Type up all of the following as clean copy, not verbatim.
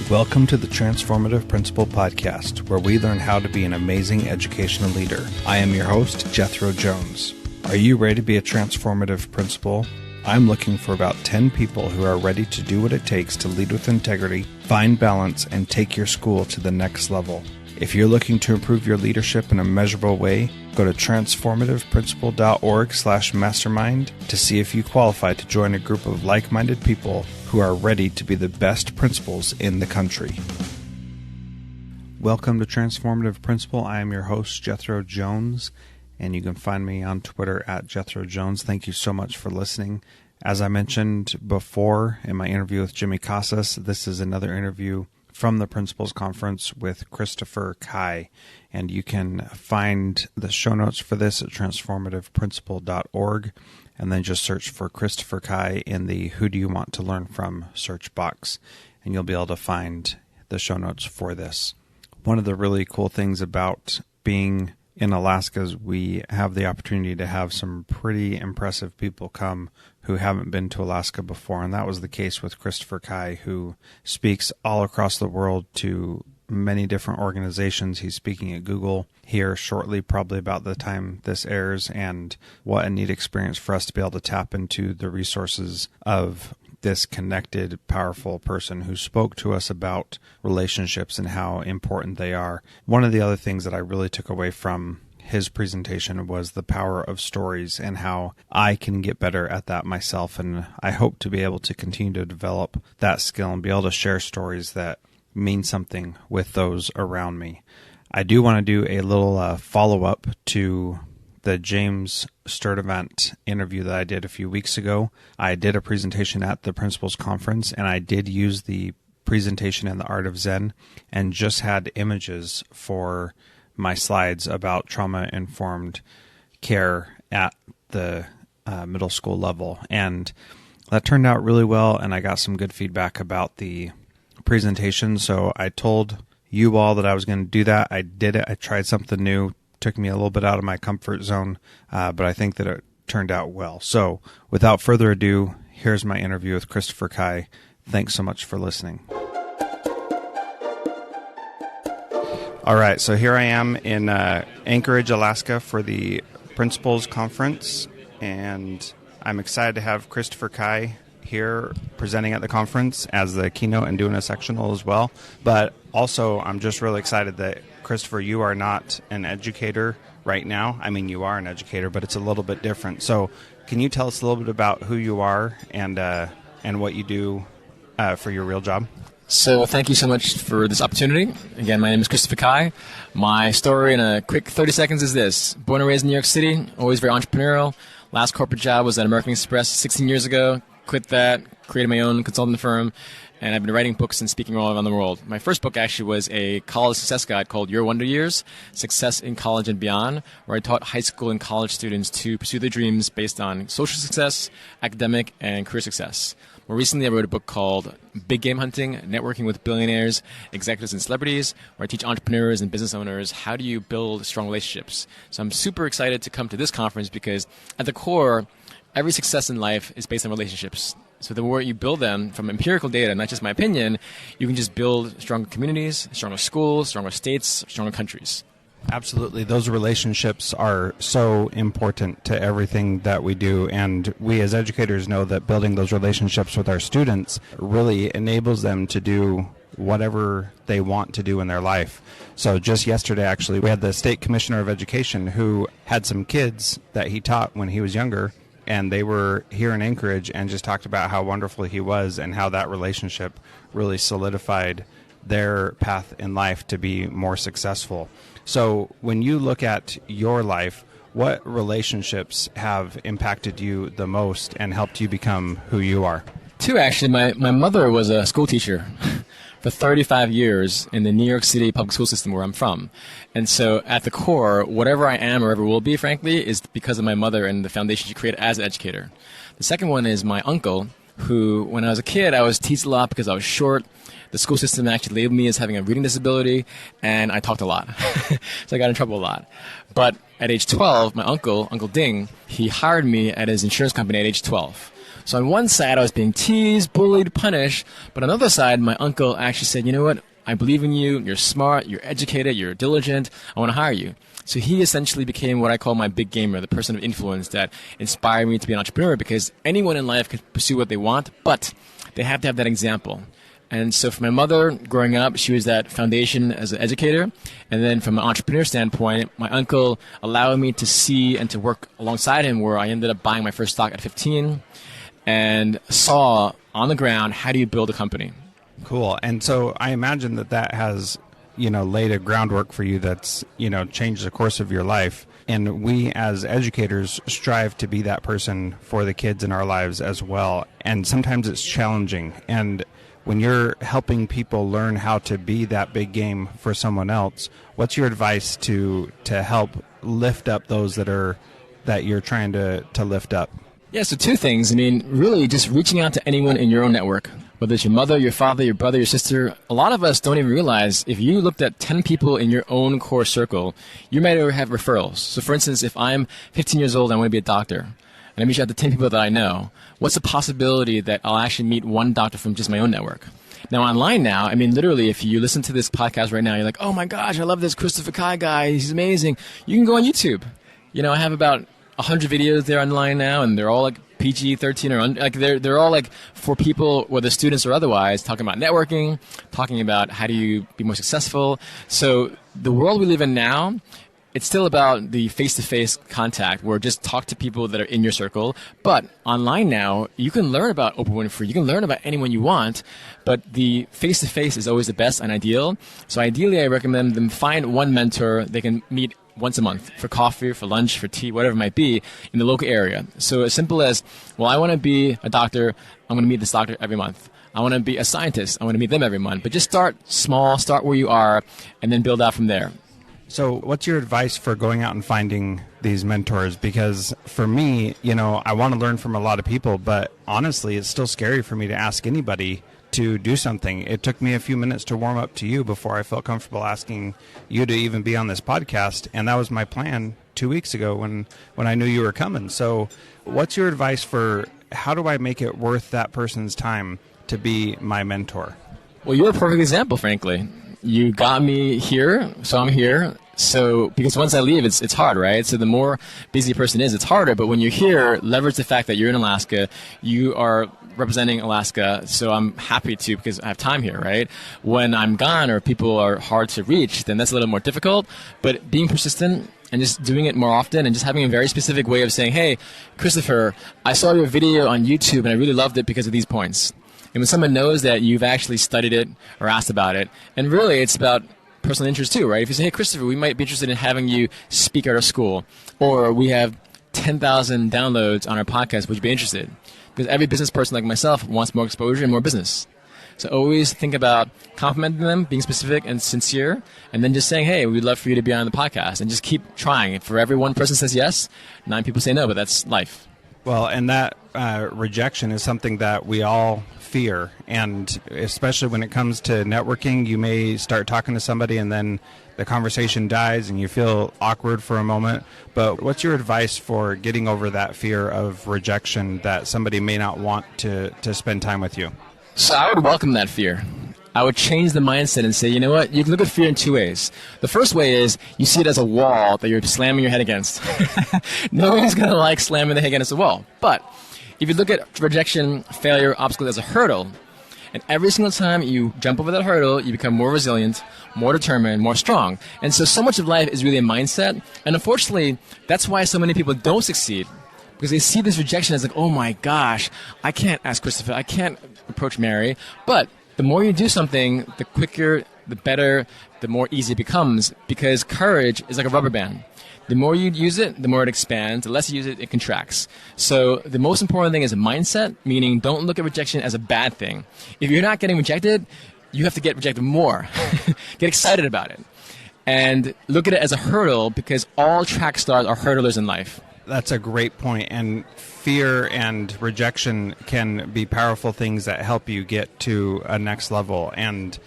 Welcome to the Transformative Principal podcast, where we learn how to be an amazing educational leader. I am your host, Jethro Jones. Are you ready to be a transformative principal? I'm looking for about 10 people who are ready to do what it takes to lead with integrity, find balance, and take your school to the next level. If you're looking to improve your leadership in a measurable way, go to transformativeprincipal.org/mastermind to see if you qualify to join a group of like-minded people who are ready to be the best principals in the country. Welcome to Transformative Principal. I am your host, Jethro Jones, and you can find me on Twitter at Jethro Jones. Thank you so much for listening. As I mentioned before in my interview with Jimmy Casas, this is another interview from the Principals Conference with Christopher Kai, and you can find the show notes for this at transformativeprincipal.org, and then just search for Christopher Kai in the Who Do You Want to Learn From search box, and you'll be able to find the show notes for this. One of the really cool things about being in Alaska is we have the opportunity to have some pretty impressive people come who haven't been to Alaska before, and that was the case with Christopher Kai, who speaks all across the world to many different organizations. He's speaking at Google here shortly, probably about the time this airs, and what a neat experience for us to be able to tap into the resources of this connected, powerful person who spoke to us about relationships and how important they are. One of the other things that I really took away from his presentation was the power of stories and how I can get better at that myself. And I hope to be able to continue to develop that skill and be able to share stories that mean something with those around me. I do want to do a little follow-up to the James Sturdivant interview that I did a few weeks ago. I did a presentation at the Principals Conference, and I did use the presentation in the Art of Zen and just had images for my slides about trauma-informed care at the middle school level. And that turned out really well, and I got some good feedback about the presentation. So I told you all that I was going to do that. I did it. I tried something new. Took me a little bit out of my comfort zone, but I think that it turned out well. So without further ado, here's my interview with Christopher Kai. Thanks so much for listening. All right, so here I am in Anchorage, Alaska for the Principals Conference, and I'm excited to have Christopher Kai here presenting at the conference as the keynote and doing a sectional as well. But also, I'm just really excited that, Christopher, you are not an educator right now. I mean, you are an educator, but it's a little bit different. So can you tell us a little bit about who you are and what you do for your real job? So thank you so much for this opportunity. Again, my name is Christopher Kai. My story in a quick 30 seconds is this. Born and raised in New York City, always very entrepreneurial. Last corporate job was at American Express 16 years ago. Quit that, created my own consulting firm, and I've been writing books and speaking all around the world. My first book actually was a college success guide called Your Wonder Years, Success in College and Beyond, where I taught high school and college students to pursue their dreams based on social success, academic, and career success. More recently, I wrote a book called Big Game Hunting, Networking with Billionaires, Executives, and Celebrities, where I teach entrepreneurs and business owners how do you build strong relationships. So I'm super excited to come to this conference because at the core, every success in life is based on relationships. So the more you build them from empirical data, not just my opinion, you can just build stronger communities, stronger schools, stronger states, stronger countries. Absolutely. Those relationships are so important to everything that we do, and we as educators know that building those relationships with our students really enables them to do whatever they want to do in their life. So just yesterday, actually, we had the State Commissioner of Education who had some kids that he taught when he was younger, and they were here in Anchorage and just talked about how wonderful he was and how that relationship really solidified their path in life to be more successful. So when you look at your life, what relationships have impacted you the most and helped you become who you are? Two, actually. My mother was a school teacher for 35 years in the New York City public school system where I'm from. And so at the core, whatever I am or ever will be, frankly, is because of my mother and the foundation she created as an educator. The second one is my uncle, who, when I was a kid, I was teased a lot because I was short. The school system actually labeled me as having a reading disability, and I talked a lot. So I got in trouble a lot. But at age 12, my uncle, Uncle Ding, he hired me at his insurance company at age 12. So on one side, I was being teased, bullied, punished. But on the other side, my uncle actually said, you know what? I believe in you. You're smart. You're educated. You're diligent. I want to hire you. So he essentially became what I call my big gamer, the person of influence that inspired me to be an entrepreneur, because anyone in life can pursue what they want, but they have to have that example. And so for my mother, growing up, she was that foundation as an educator. And then from an entrepreneur standpoint, my uncle allowed me to see and to work alongside him, where I ended up buying my first stock at 15 and saw on the ground, how do you build a company? Cool. And so I imagine that has, laid a groundwork for you that's, changed the course of your life. And we as educators strive to be that person for the kids in our lives as well. And sometimes it's challenging. And when you're helping people learn how to be that big game for someone else, what's your advice to help lift up those that you're trying to lift up? Yeah, so two things. I mean, really just reaching out to anyone in your own network, whether it's your mother, your father, your brother, your sister. A lot of us don't even realize if you looked at 10 people in your own core circle, you might have referrals. So for instance, if I'm 15 years old and I want to be a doctor, and I reach out to 10 people that I know, what's the possibility that I'll actually meet one doctor from just my own network? Now, online now, I mean, literally, if you listen to this podcast right now, you're like, oh my gosh, I love this Christopher Kai guy. He's amazing. You can go on YouTube. I have about 100 videos there online now, and they're all like PG-13 or like they're all like for people, whether students or otherwise, talking about networking, talking about how do you be more successful. So the world we live in now, it's still about the face-to-face contact where just talk to people that are in your circle. But online now, you can learn about Oprah Winfrey. You can learn about anyone you want, but the face-to-face is always the best and ideal. So ideally, I recommend them find one mentor they can meet once a month for coffee, for lunch, for tea, whatever it might be in the local area. So as simple as, well, I want to be a doctor. I'm going to meet this doctor every month. I want to be a scientist. I want to meet them every month. But just start small, start where you are, and then build out from there. So what's your advice for going out and finding these mentors? Because for me, I want to learn from a lot of people, but honestly, it's still scary for me to ask anybody to do something. It took me a few minutes to warm up to you before I felt comfortable asking you to even be on this podcast. And that was my plan 2 weeks ago when I knew you were coming. So what's your advice for how do I make it worth that person's time to be my mentor? Well, you're a perfect example, frankly. You got me here, so I'm here. So, because once I leave, it's hard, right? So the more busy a person is, it's harder. But when you're here, leverage the fact that you're in Alaska. You are representing Alaska, so I'm happy to because I have time here, right? When I'm gone or people are hard to reach, then that's a little more difficult. But being persistent and just doing it more often and just having a very specific way of saying, hey, Christopher, I saw your video on YouTube and I really loved it because of these points. And when someone knows that you've actually studied it or asked about it, and really it's about personal interest too, right? If you say, hey, Christopher, we might be interested in having you speak at our school, or we have 10,000 downloads on our podcast, would you be interested? Because every business person like myself wants more exposure and more business. So always think about complimenting them, being specific and sincere, and then just saying, hey, we'd love for you to be on the podcast, and just keep trying. If for every one person says yes, 9 people say no, but that's life. Well, and that rejection is something that we all fear, and especially when it comes to networking, you may start talking to somebody and then the conversation dies and you feel awkward for a moment. But what's your advice for getting over that fear of rejection that somebody may not want to spend time with you? So I would welcome that fear. I would change the mindset and say, you know what, you can look at fear in two ways. The first way is you see it as a wall that you're slamming your head against. No one's going to like slamming their head against a wall. But if you look at rejection, failure, obstacle as a hurdle, and every single time you jump over that hurdle, you become more resilient, more determined, more strong. And so much of life is really a mindset. And unfortunately, that's why so many people don't succeed. Because they see this rejection as like, oh my gosh, I can't ask Christopher, I can't approach Mary. But the more you do something, the quicker, the better, the more easy it becomes. Because courage is like a rubber band. The more you use it, the more it expands. The less you use it, it contracts. So the most important thing is a mindset, meaning don't look at rejection as a bad thing. If you're not getting rejected, you have to get rejected more. Get excited about it. And look at it as a hurdle because all track stars are hurdlers in life. That's a great point. And fear and rejection can be powerful things that help you get to a next level. And,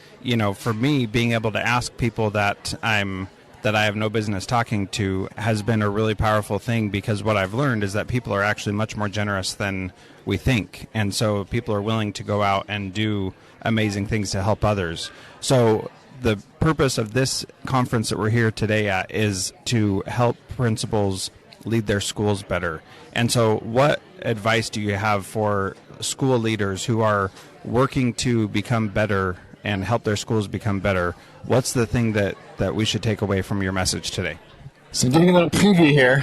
for me, being able to ask people that I'm that I have no business talking to has been a really powerful thing, because what I've learned is that people are actually much more generous than we think. And so people are willing to go out and do amazing things to help others. So the purpose of this conference that we're here today at is to help principals lead their schools better. And so what advice do you have for school leaders who are working to become better and help their schools become better? What's the thing that we should take away from your message today? So I'm doing a little preview here.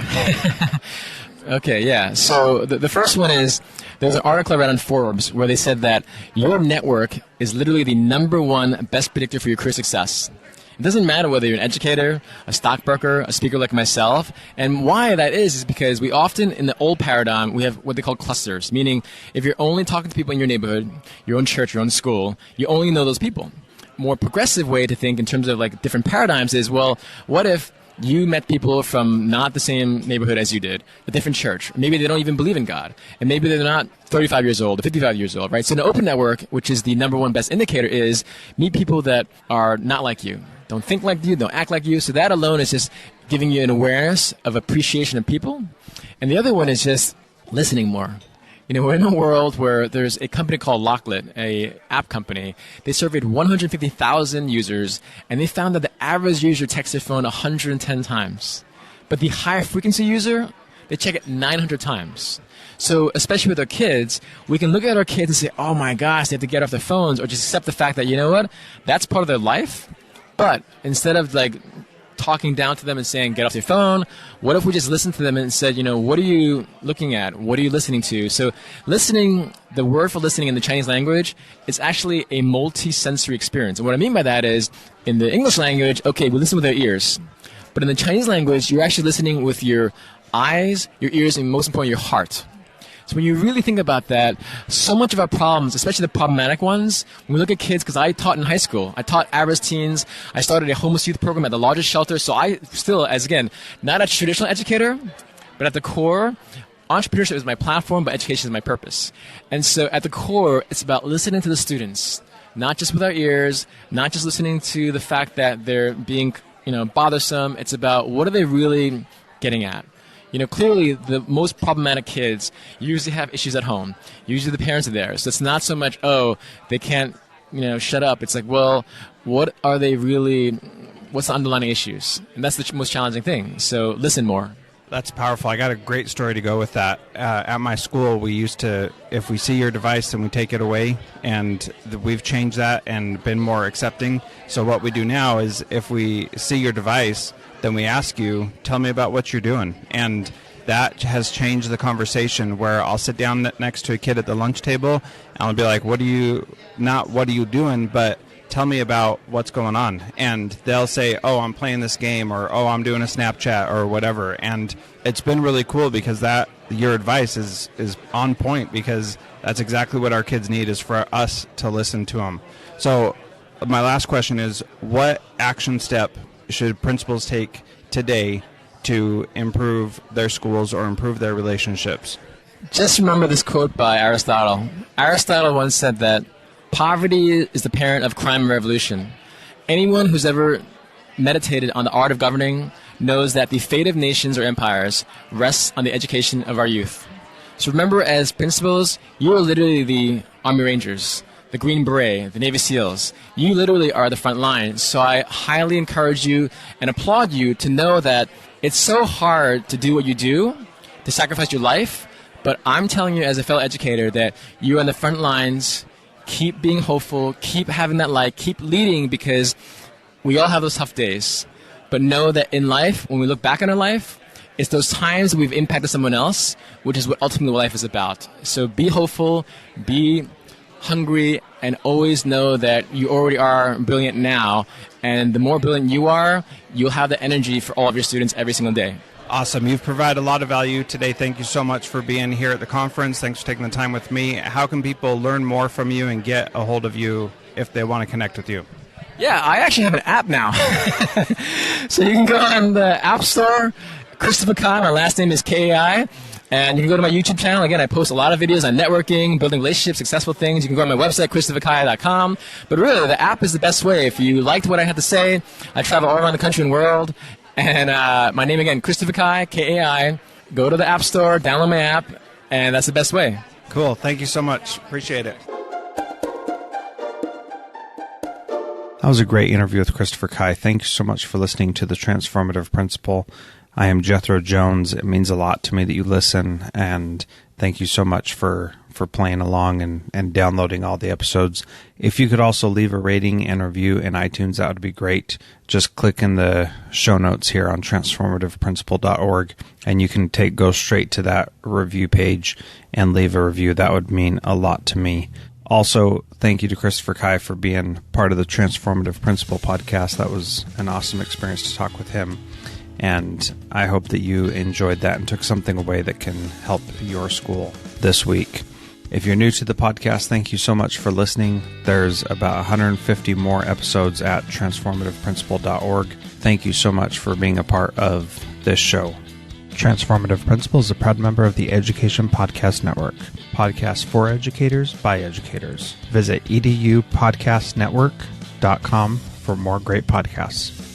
Okay, yeah. So the first one is, there's an article I read on Forbes where they said that your network is literally the number one best predictor for your career success. It doesn't matter whether you're an educator, a stockbroker, a speaker like myself. And why that is because we often, in the old paradigm, we have what they call clusters, meaning if you're only talking to people in your neighborhood, your own church, your own school, you only know those people. More progressive way to think in terms of like different paradigms is, well, what if you met people from not the same neighborhood as you did, a different church. Maybe they don't even believe in God. And maybe they're not 35 years old or 55 years old, right? So an open network, which is the number one best indicator, is meet people that are not like you. Don't think like you, don't act like you. So that alone is just giving you an awareness of appreciation of people. And the other one is just listening more. You know, we're in a world where there's a company called Locklit, a app company. They surveyed 150,000 users, and they found that the average user checks their phone 110 times. But the higher frequency user, they check it 900 times. So especially with our kids, we can look at our kids and say, oh my gosh, they have to get off their phones, or just accept the fact that, you know what, that's part of their life. But instead of like talking down to them and saying, get off your phone, what if we just listened to them and said, you know, what are you looking at? What are you listening to? So listening, the word for listening in the Chinese language is actually a multi-sensory experience. And what I mean by that is, in the English language, okay, we listen with our ears. But in the Chinese language, you're actually listening with your eyes, your ears, and most importantly, your heart. So when you really think about that, so much of our problems, especially the problematic ones, when we look at kids, because I taught in high school, I taught at-risk teens, I started a homeless youth program at the largest shelter, so I still, as again, not a traditional educator, but at the core, entrepreneurship is my platform, but education is my purpose. And so at the core, it's about listening to the students, not just with our ears, not just listening to the fact that they're being, you know, bothersome. It's about what are they really getting at. You know, clearly the most problematic kids usually have issues at home. Usually the parents are there. So it's not so much, oh, they can't, you know, shut up. It's like, well, what are they really, what's the underlying issues? And that's the most challenging thing. So listen more. That's powerful. I got a great story to go with that. At my school, we used to, if we see your device, then we take it away. And we've changed that and been more accepting. So what we do now is if we see your device, then we ask you, tell me about what you're doing. And that has changed the conversation, where I'll sit down next to a kid at the lunch table and I'll be like, what are you doing, but tell me about what's going on. And they'll say, oh, I'm playing this game, or oh, I'm doing a Snapchat, or whatever. And it's been really cool because that your advice is on point, because that's exactly what our kids need, is for us to listen to them. So my last question is, what action step should principals take today to improve their schools or improve their relationships? Just remember this quote by Aristotle. Aristotle once said that poverty is the parent of crime and revolution. Anyone who's ever meditated on the art of governing knows that the fate of nations or empires rests on the education of our youth. So remember, as principals, you are literally the Army Rangers, the Green Beret, the Navy SEALs. You literally are the front line. So I highly encourage you and applaud you to know that it's so hard to do what you do, to sacrifice your life, but I'm telling you as a fellow educator that you're on the front lines. Keep being hopeful, keep having that light, keep leading, because we all have those tough days. But know that in life, when we look back on our life, it's those times that we've impacted someone else, which is what ultimately life is about. So be hopeful, be hungry, and always know that you already are brilliant now. And the more brilliant you are, you'll have the energy for all of your students every single day. Awesome. You've provided a lot of value today. Thank you so much for being here at the conference. Thanks for taking the time with me. How can people learn more from you and get a hold of you if they want to connect with you? Yeah, I actually have an app now. So you can go on the App Store, Christopher Kai, my last name is Kai. And you can go to my YouTube channel. Again, I post a lot of videos on networking, building relationships, successful things. You can go to my website, ChristopherKai.com. But really, the app is the best way. If you liked what I had to say, I travel all around the country and world. And my name again, Christopher Kai, Kai. Go to the App Store, download my app, and that's the best way. Cool. Thank you so much. Appreciate it. That was a great interview with Christopher Kai. Thank you so much for listening to The Transformative Principal. I am Jethro Jones. It means a lot to me that you listen, and thank you so much for playing along and downloading all the episodes. If you could also leave a rating and review in iTunes, that would be great. Just click in the show notes here on transformativeprincipal.org, and you can go straight to that review page and leave a review. That would mean a lot to me. Also, thank you to Christopher Kai for being part of the Transformative Principal podcast. That was an awesome experience to talk with him. And I hope that you enjoyed that and took something away that can help your school this week. If you're new to the podcast, thank you so much for listening. There's about 150 more episodes at transformativeprincipal.org. Thank you so much for being a part of this show. Transformative Principal is a proud member of the Education Podcast Network. Podcasts for educators by educators. Visit edupodcastnetwork.com for more great podcasts.